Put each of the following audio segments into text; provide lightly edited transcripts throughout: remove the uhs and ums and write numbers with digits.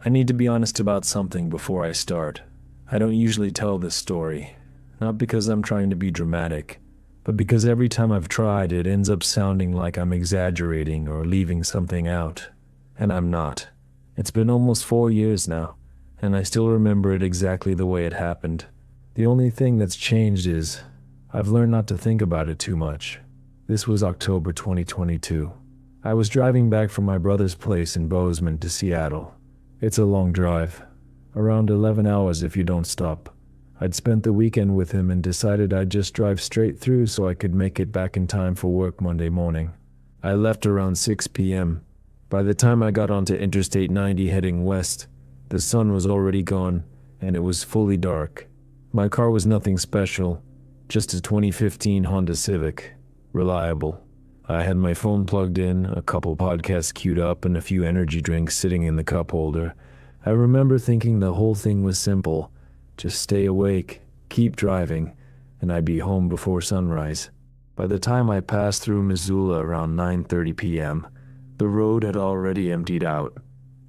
I need to be honest about something before I start. I don't usually tell this story, not because I'm trying to be dramatic, but because every time I've tried, it ends up sounding like I'm exaggerating or leaving something out, and I'm not. It's been almost 4 years now, and I still remember it exactly the way it happened. The only thing that's changed is I've learned not to think about it too much. This was October 2022. I was driving back from my brother's place in Bozeman to Seattle. It's a long drive, around 11 hours if you don't stop. I'd spent the weekend with him and decided I'd just drive straight through so I could make it back in time for work Monday morning. I left around 6 p.m. By the time I got onto Interstate 90 heading west, the sun was already gone and it was fully dark. My car was nothing special, just a 2015 Honda Civic. Reliable. I had my phone plugged in, a couple podcasts queued up, and a few energy drinks sitting in the cup holder. I remember thinking the whole thing was simple. Just stay awake, keep driving, and I'd be home before sunrise. By the time I passed through Missoula around 9:30 p.m., the road had already emptied out.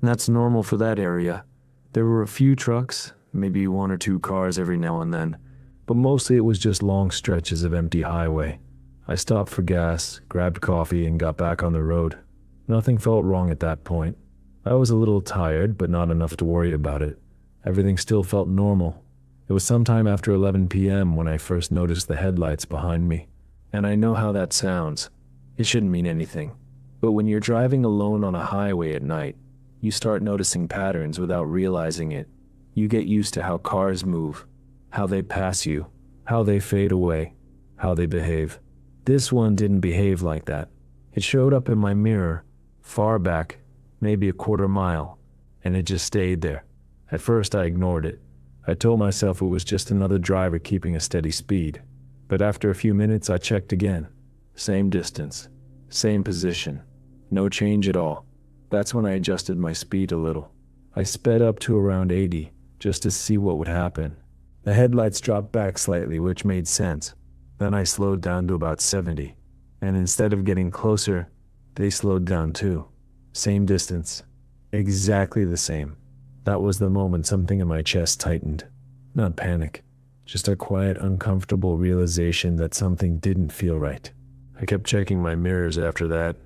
That's normal for that area. There were a few trucks, maybe 1 or 2 cars every now and then, but mostly it was just long stretches of empty highway. I stopped for gas, grabbed coffee, and got back on the road. Nothing felt wrong at that point. I was a little tired, but not enough to worry about it. Everything still felt normal. It was sometime after 11 p.m. when I first noticed the headlights behind me. And I know how that sounds. It shouldn't mean anything. But when you're driving alone on a highway at night, you start noticing patterns without realizing it. You get used to how cars move, how they pass you, how they fade away, how they behave. This one didn't behave like that. It showed up in my mirror, far back, maybe a quarter mile, and it just stayed there. At first I ignored it. I told myself it was just another driver keeping a steady speed. But after a few minutes I checked again. Same distance, same position, no change at all. That's when I adjusted my speed a little. I sped up to around 80, just to see what would happen. The headlights dropped back slightly, which made sense. Then I slowed down to about 70, and instead of getting closer, they slowed down too. Same distance. Exactly the same. That was the moment something in my chest tightened. Not panic, just a quiet, uncomfortable realization that something didn't feel right. I kept checking my mirrors after that,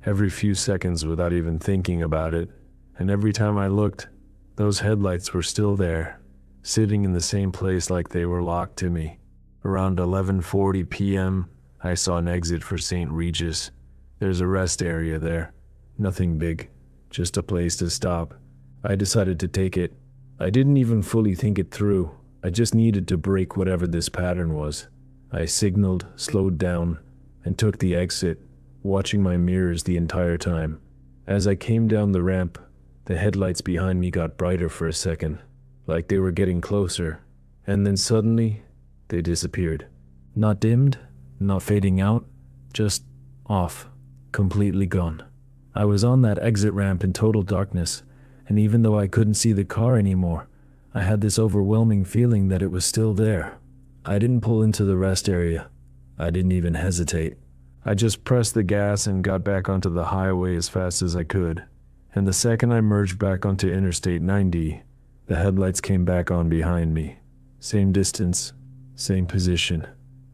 every few seconds without even thinking about it, and every time I looked, those headlights were still there, sitting in the same place like they were locked to me. Around 11:40 p.m., I saw an exit for St. Regis. There's a rest area there. Nothing big, just a place to stop. I decided to take it. I didn't even fully think it through. I just needed to break whatever this pattern was. I signaled, slowed down, and took the exit, watching my mirrors the entire time. As I came down the ramp, the headlights behind me got brighter for a second, like they were getting closer, and then suddenly, they disappeared. Not dimmed, not fading out, just off, completely gone. I was on that exit ramp in total darkness, and even though I couldn't see the car anymore, I had this overwhelming feeling that it was still there. I didn't pull into the rest area. I didn't even hesitate. I just pressed the gas and got back onto the highway as fast as I could. And the second I merged back onto Interstate 90, the headlights came back on behind me. Same distance, same position,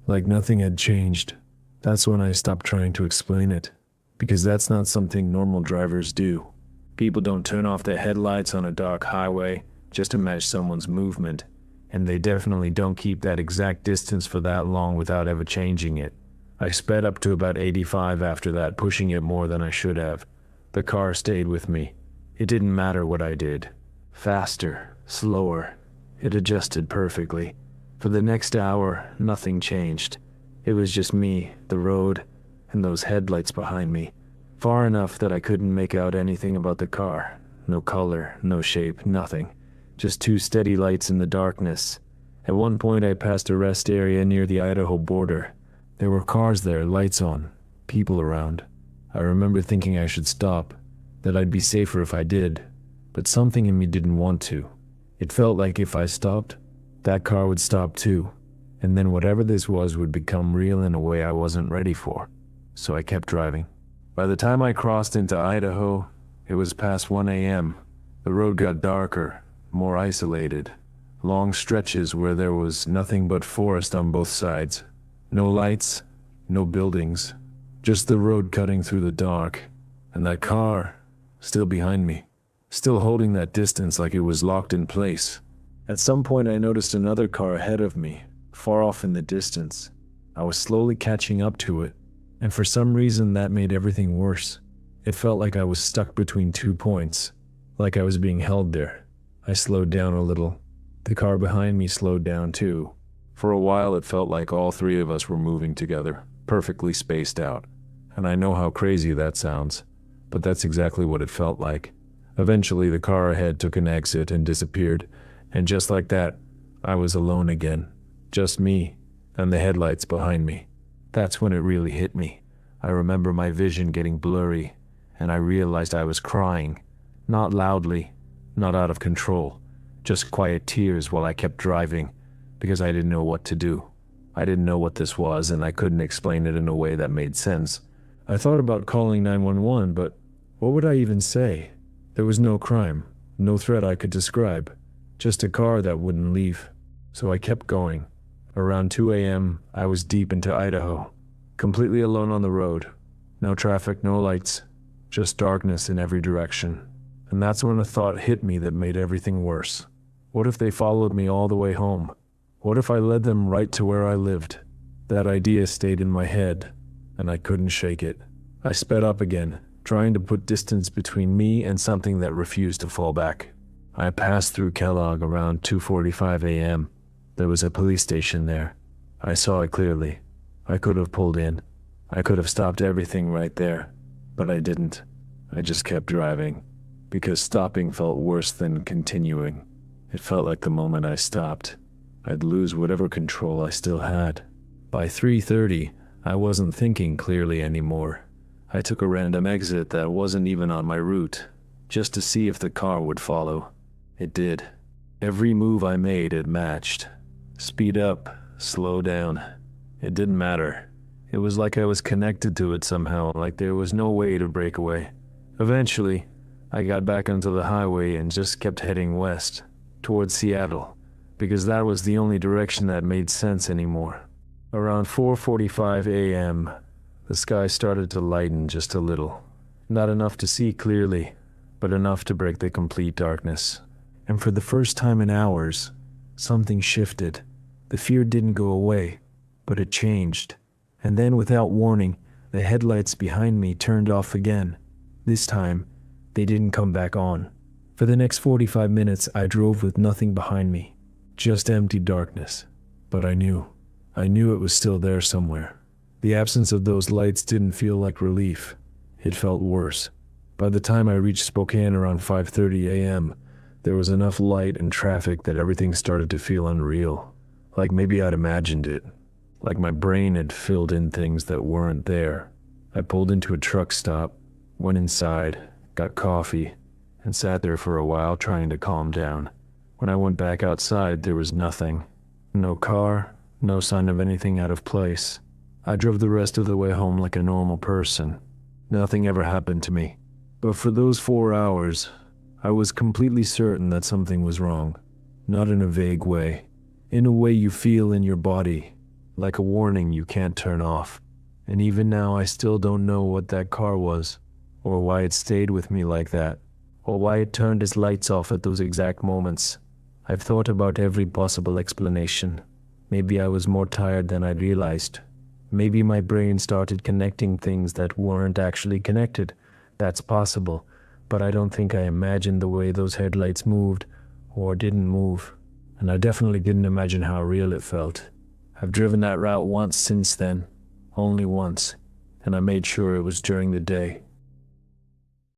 like nothing had changed. That's when I stopped trying to explain it, because that's not something normal drivers do. People don't turn off their headlights on a dark highway just to match someone's movement, and they definitely don't keep that exact distance for that long without ever changing it. I sped up to about 85 after that, pushing it more than I should have. The car stayed with me. It didn't matter what I did. Faster, slower, it adjusted perfectly. For the next hour, nothing changed. It was just me, the road, and those headlights behind me. Far enough that I couldn't make out anything about the car. No color, no shape, nothing. Just 2 steady lights in the darkness. At one point I passed a rest area near the Idaho border. There were cars there, lights on, people around. I remember thinking I should stop, that I'd be safer if I did, but something in me didn't want to. It felt like if I stopped, that car would stop too, and then whatever this was would become real in a way I wasn't ready for. So I kept driving. By the time I crossed into Idaho, it was past 1 a.m., The road got darker, more isolated. Long stretches where there was nothing but forest on both sides. No lights, no buildings, just the road cutting through the dark. And that car, still behind me, still holding that distance like it was locked in place. At some point I noticed another car ahead of me, far off in the distance. I was slowly catching up to it, and for some reason that made everything worse. It felt like I was stuck between 2 points, like I was being held there. I slowed down a little. The car behind me slowed down too. For a while it felt like all three of us were moving together, perfectly spaced out. And I know how crazy that sounds, but that's exactly what it felt like. Eventually the car ahead took an exit and disappeared, and just like that, I was alone again. Just me, and the headlights behind me. That's when it really hit me. I remember my vision getting blurry, and I realized I was crying. Not loudly, not out of control, just quiet tears while I kept driving, because I didn't know what to do. I didn't know what this was, and I couldn't explain it in a way that made sense. I thought about calling 911, but what would I even say? There was no crime, no threat I could describe, just a car that wouldn't leave. So I kept going. Around 2 a.m., I was deep into Idaho, completely alone on the road. No traffic, no lights, just darkness in every direction. And that's when a thought hit me that made everything worse. What if they followed me all the way home? What if I led them right to where I lived? That idea stayed in my head, and I couldn't shake it. I sped up again, trying to put distance between me and something that refused to fall back. I passed through Kellogg around 2:45 a.m. There was a police station there. I saw it clearly. I could have pulled in. I could have stopped everything right there, but I didn't. I just kept driving, because stopping felt worse than continuing. It felt like the moment I stopped, I'd lose whatever control I still had. By 3:30, I wasn't thinking clearly anymore. I took a random exit that wasn't even on my route, just to see if the car would follow. It did. Every move I made, it matched. Speed up, slow down. It didn't matter. It was like I was connected to it somehow, like there was no way to break away. Eventually, I got back onto the highway and just kept heading west, towards Seattle, because that was the only direction that made sense anymore. Around 4:45 a.m., the sky started to lighten just a little. Not enough to see clearly, but enough to break the complete darkness. And for the first time in hours, something shifted. The fear didn't go away, but it changed. And then, without warning, the headlights behind me turned off again. This time, they didn't come back on. For the next 45 minutes, I drove with nothing behind me, just empty darkness. But I knew it was still there somewhere. The absence of those lights didn't feel like relief. It felt worse. By the time I reached Spokane around 5:30 a.m., there was enough light and traffic that everything started to feel unreal. Like maybe I'd imagined it. Like my brain had filled in things that weren't there. I pulled into a truck stop, went inside, got coffee, and sat there for a while trying to calm down. When I went back outside, there was nothing. No car, no sign of anything out of place. I drove the rest of the way home like a normal person. Nothing ever happened to me. But for those 4 hours, I was completely certain that something was wrong. Not in a vague way. In a way you feel in your body, like a warning you can't turn off. And even now I still don't know what that car was, or why it stayed with me like that, or why it turned its lights off at those exact moments. I've thought about every possible explanation. Maybe I was more tired than I realized. Maybe my brain started connecting things that weren't actually connected. That's possible, but I don't think I imagined the way those headlights moved, or didn't move. And I definitely didn't imagine how real it felt. I've driven that route once since then, only once, and I made sure it was during the day.